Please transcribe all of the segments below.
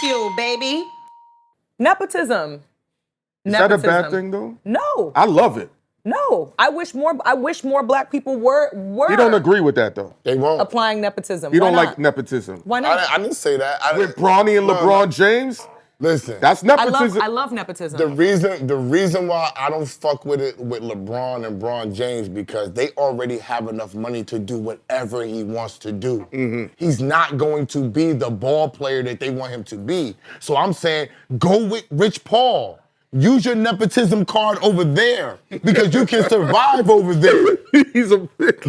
Bagfuel, baby. Nepotism. Is that a bad thing though? No. I love it. No. I wish more black people were You don't agree with that though. They won't. applying nepotism. You Why don't not? like nepotism. Why not? I didn't say that. With Bronny and LeBron James? Listen. That's nepotism. I love nepotism. The reason why I don't fuck with it with LeBron and Bron James because they already have enough money to do whatever he wants to do. Mm-hmm. He's not going to be the ball player that they want him to be. So I'm saying go with Rich Paul. Use your nepotism card over there because you can survive over there.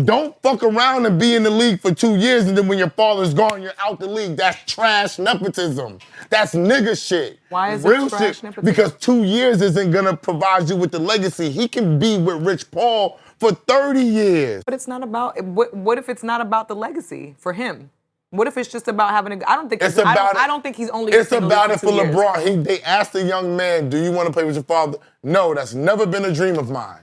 Don't fuck around and be in the league for 2 years and then when your father's gone, you're out the league. That's trash nepotism. That's nigga shit. Why is Real it trash shit, nepotism? because 2 years isn't gonna provide you with the legacy. He can be with Rich Paul for 30 years. But it's not about. What if it's not about the legacy for him? What if it's just about having a? I don't think It's it's about I don't think he's only. It's in the league about it for 2 years. LeBron. They asked the young man, do you want to play with your father? No, that's never been a dream of mine.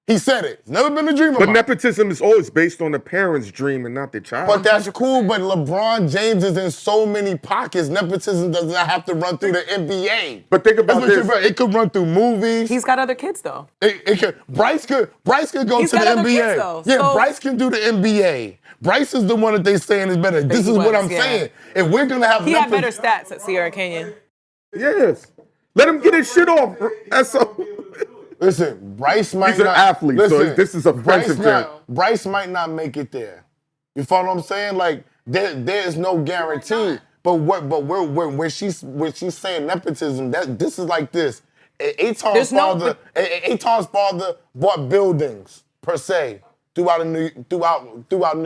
He said it. It's never been a dream of But mine. nepotism is always based on the parent's dream and not the child. But that's cool, but LeBron James is in so many pockets. Nepotism does not have to run through the NBA. But think about That's what this. you're right. It could run through movies. He's got other kids though. It could. Bryce could go He's to the got other NBA. kids, though, Yeah, so- Bryce can do the NBA. Bryce is the one that they saying is better. This is what I'm saying. If we're gonna have He had better stats at Sierra Canyon. Yes. Let him get his shit off. That's all. Listen, Bryce might He's an not. athlete, so listen, this is offensive to him. Bryce might not make it there. You follow what I'm saying? Like there is no guarantee. But when she's saying nepotism, this is like this. Aton's father bought buildings per se throughout New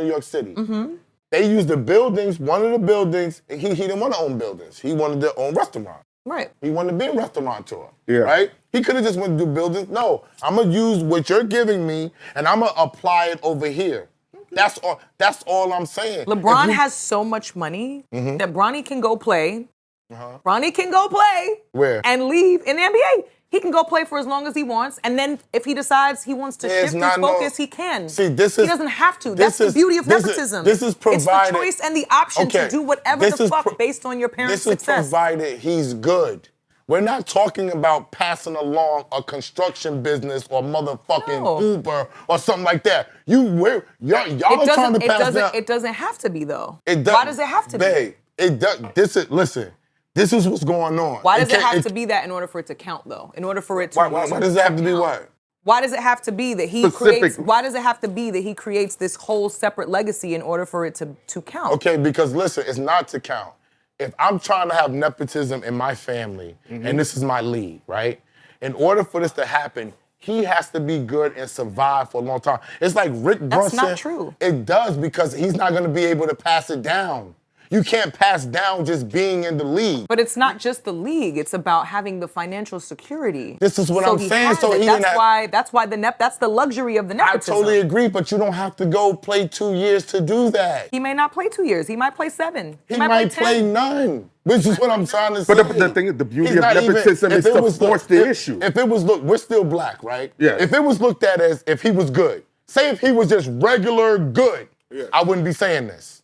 York City. Mm-hmm. They used the buildings. One of the buildings, he didn't want to own buildings. He wanted to own restaurants. Right. He wanted to be a restaurateur. Yeah. Right? He could have just went to do buildings. No, I'm gonna use what you're giving me and I'm gonna apply it over here. That's all I'm saying. LeBron has so much money Mm-hmm. that Bronny can go play. Bronny can go play. Where? And leave in the NBA. He can go play for as long as he wants, and then if he decides he wants to shift his focus, he can. See, he doesn't have to. That's the beauty of nepotism. This is provided. It's the choice and the option to do whatever the fuck based on your parents' success. This is provided he's good. We're not talking about passing along a construction business or motherfucking Uber or something like that. Y'all are trying to pass down. It doesn't have to be though. Why does it have to be? It does. Listen. This is what's going on. Why does it have to be that in order for it to count, though? In order for it to why does it have to be what? Why does it have to be that he creates? Why does it have to be that he creates this whole separate legacy in order for it to count? Okay, because listen, it's not to count. If I'm trying to have nepotism in my family, and this is my league, right? In order for this to happen, he has to be good and survive for a long time. It's like Rick Brunson. That's not true. It does because he's not going to be able to pass it down. You can't pass down just being in the league. But it's not just the league. It's about having the financial security. This is what I'm saying. So that's why that's the luxury of the nepotism. I totally agree, but you don't have to go play 2 years to do that. He may not play 2 years. He might play 7. He might play 9. Which is what I'm trying to say. But the thing is, the beauty of nepotism is to force the issue. If it was, look, we're still black, right? Yeah. If it was looked at as if he was good, say if he was just regular good, I wouldn't be saying this.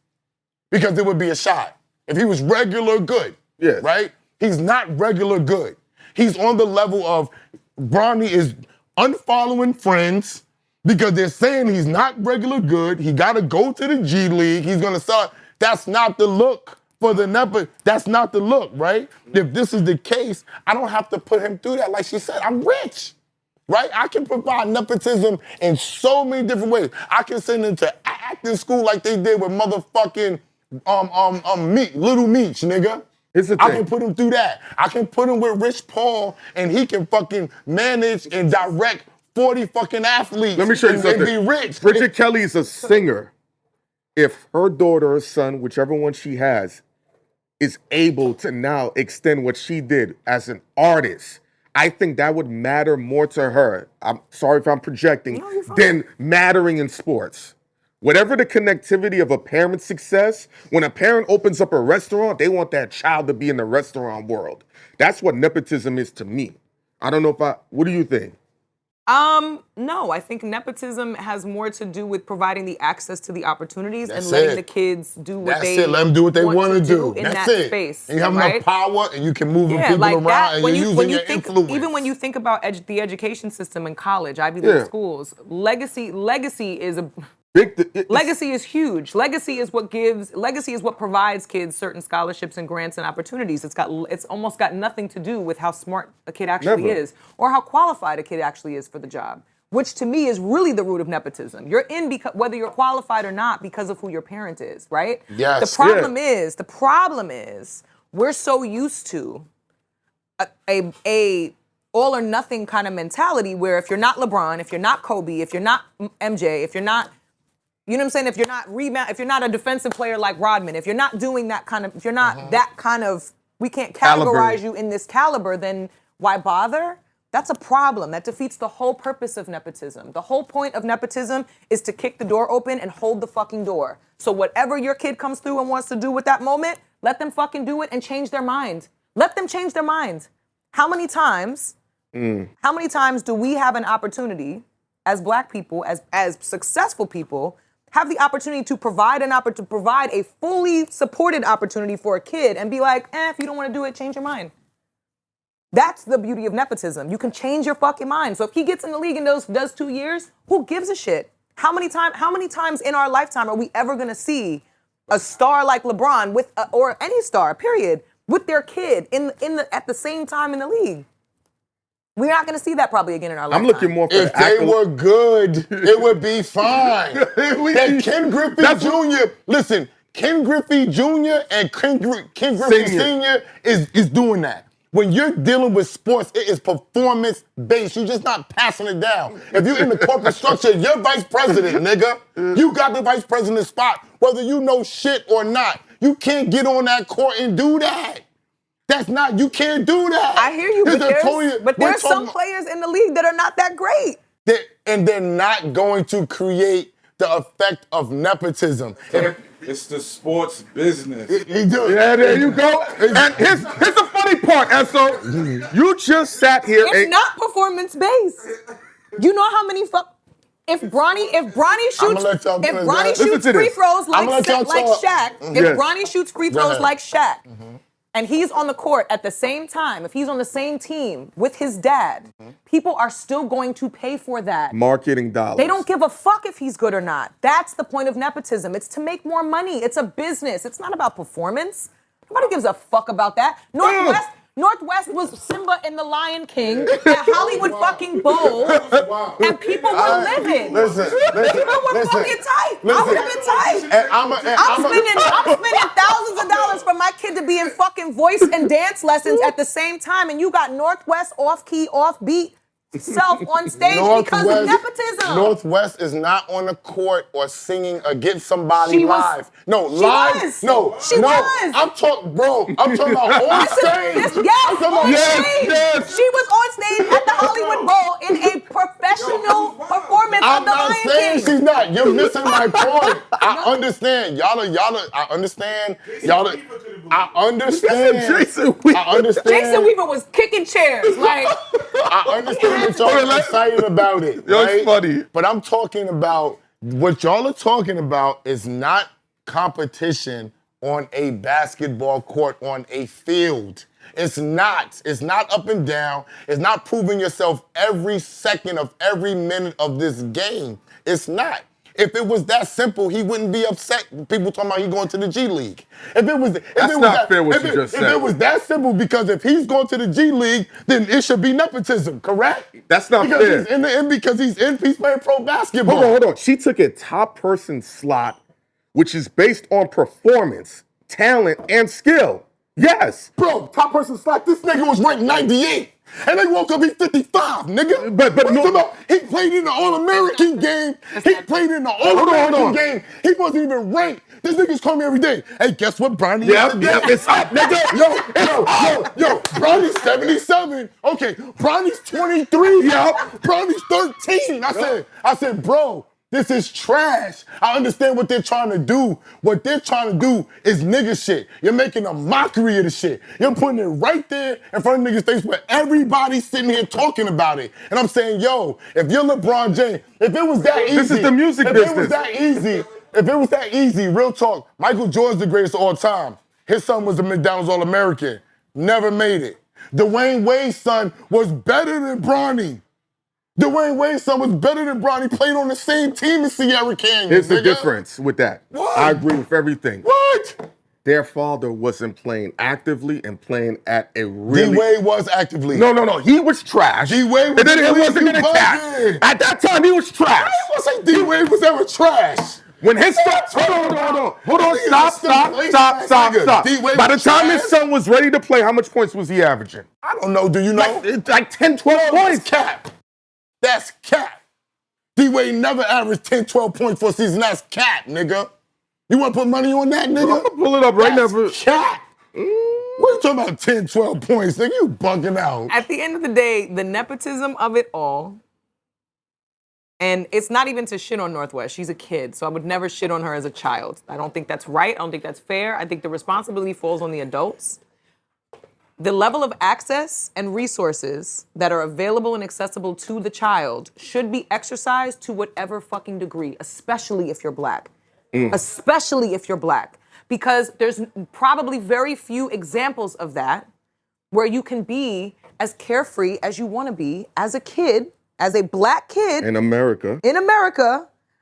Because it would be a shot. If he was regular good, right? He's not regular good. He's on the level of Bronny is unfollowing friends because they're saying he's not regular good. He got to go to the G League. He's going to start. That's not the look for the Nepo. That's not the look, right? If this is the case, I don't have to put him through that. Like she said, I'm rich. Right? I can provide nepotism in so many different ways. I can send him to acting school like they did with motherfucking Little Meech, nigga. I can put him through that. I can put him with Rich Paul and he can fucking manage and direct 40 fucking athletes. Let me show you something. And be rich. Bridget Kelly is a singer. If her daughter or son, whichever one she has, is able to now extend what she did as an artist, I think that would matter more to her. I'm sorry if I'm projecting, than mattering in sports. Whatever the connectivity of a parent's success, when a parent opens up a restaurant, they want that child to be in the restaurant world. That's what nepotism is to me. I don't know what do you think? No, I think nepotism has more to do with providing the access to the opportunities and letting the kids do what That's it. Let them do what they want to do in That's that it. space. And you have enough power, and you can move people around, that, and you're using your influence. Even when you think about the education system in college, Ivy League schools, legacy is a legacy is huge. Legacy is what provides kids certain scholarships and grants and opportunities. It's almost got nothing to do with how smart a kid actually is or how qualified a kid actually is for the job, which to me is really the root of nepotism. You're in because whether you're qualified or not because of who your parent is, right? Yes. The problem is we're so used to a all or nothing kind of mentality where if you're not LeBron, if you're not Kobe, if you're not MJ, if you're not, you know what I'm saying? If you're not a defensive player like Rodman, if you're not doing that kind of, if you're not that kind of, we can't categorize you in this caliber, then why bother? That's a problem. That defeats the whole purpose of nepotism. The whole point of nepotism is to kick the door open and hold the fucking door. So whatever your kid comes through and wants to do with that moment, let them fucking do it and change their mind. Let them change their mind. How many times do we have an opportunity as black people, as successful people, have the opportunity to provide a fully supported opportunity for a kid and be like, if you don't want to do it, change your mind. That's the beauty of nepotism. You can change your fucking mind. So if he gets in the league and does 2 years, who gives a shit? How many times in our lifetime are we ever gonna see a star like LeBron or any star, period, with their kid at the same time in the league? We're not going to see that probably again in our lifetime. I'm looking more for if they were good, it would be fine. That Ken Griffey Jr. Listen, Ken Griffey Jr. and Ken Griffey Sr. is doing that. When you're dealing with sports, it is performance-based. You're just not passing it down. If you're in the corporate structure, you're vice president, nigga. You got the vice president spot, whether you know shit or not. You can't get on that court and do that. You can't do that. I hear you, but there's some players in the league that are not that great. They're not going to create the effect of nepotism. It's the sports business. Yeah, there you go. And here's the funny part, Esso. You just sat here. It's not performance-based. You know how many If Bronny shoots free throws like Shaq, if Bronny shoots free throws like Shaq, and he's on the court at the same time, if he's on the same team with his dad, people are still going to pay for that. Marketing dollars. They don't give a fuck if he's good or not. That's the point of nepotism. It's to make more money. It's a business. It's not about performance. Nobody gives a fuck about that. Northwest was Simba in The Lion King at Hollywood fucking Bowl, and people were living. People were fucking tight. I would have been tight. I'm spending thousands of dollars for my kid to be in fucking voice and dance lessons at the same time, and you got Northwest off-key, off-beat self on stage because of nepotism. Northwest is not on the court or singing against somebody live. No, live. Was. No, she was. I'm talking about on stage. Yes. She was on stage at the Hollywood Bowl in a professional performance of The Lion King. I'm not saying she's not. You're missing my point. I understand. I understand. I understand. Jason Weaver was kicking chairs. Like, I understand that y'all are excited about it. That's funny. But I'm talking about what y'all are talking about is not competition on a basketball court, on a field. It's not. It's not up and down. It's not proving yourself every second of every minute of this game. It's not. If it was that simple, he wouldn't be upset. People talking about he going to the G League. That's not fair what you just said. If it was that simple, because if he's going to the G League, then it should be nepotism, correct? That's not fair. Because he's playing pro basketball. Hold on. She took a top person slot, which is based on performance, talent, and skill. Yes. Bro, top person slot, this nigga was ranked 98. And they woke up, he's 55, nigga. But no, he played in the All-American game. He played in the All-American game. He wasn't even ranked. This nigga's calling me every day. Hey, guess what, Bronny? Yep, it's up, nigga. Yo, Bronny's 77. Okay, Bronny's 23. Yep. Bronny's 13. I said, bro, This is trash. I understand what they're trying to do. What they're trying to do is nigga shit. You're making a mockery of the shit. You're putting it right there in front of niggas' face where everybody's sitting here talking about it. And I'm saying, yo, if you're LeBron James, if it was that easy. This is the music business. If it was that easy, real talk, Michael Jordan's the greatest of all time. His son was a McDonald's All-American. Never made it. Dwayne Wade's son was better than Bronny. Dwayne Wade's son was better than Bronny. Played on the same team as Sierra Canyon. Here's the difference with that. What? I agree with everything. What? Their father wasn't playing actively and playing at a really... D-Wade was actively. No. He was trash. D-Wade was... And then it wasn't going to catch. At that time, he was trash. I was say D-Wade was ever trash. When his son... Hold on. Stop. By the time his son was ready to play, how much points was he averaging? I don't know. Do you know? Like 10, 12 points. That's cap. D-Wade never averaged 10, 12 points for a season. That's cap, nigga. You want to put money on that, nigga? I'm going to pull it up right now. That's cap. What are you talking about 10, 12 points, nigga? You bugging out. At the end of the day, the nepotism of it all, and it's not even to shit on Northwest. She's a kid, so I would never shit on her as a child. I don't think that's right. I don't think that's fair. I think the responsibility falls on the adults. The level of access and resources that are available and accessible to the child should be exercised to whatever fucking degree, especially if you're black. Especially if you're black. Because there's probably very few examples of that where you can be as carefree as you want to be as a kid, as a black kid in America,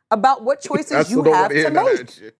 about what choices you have to make.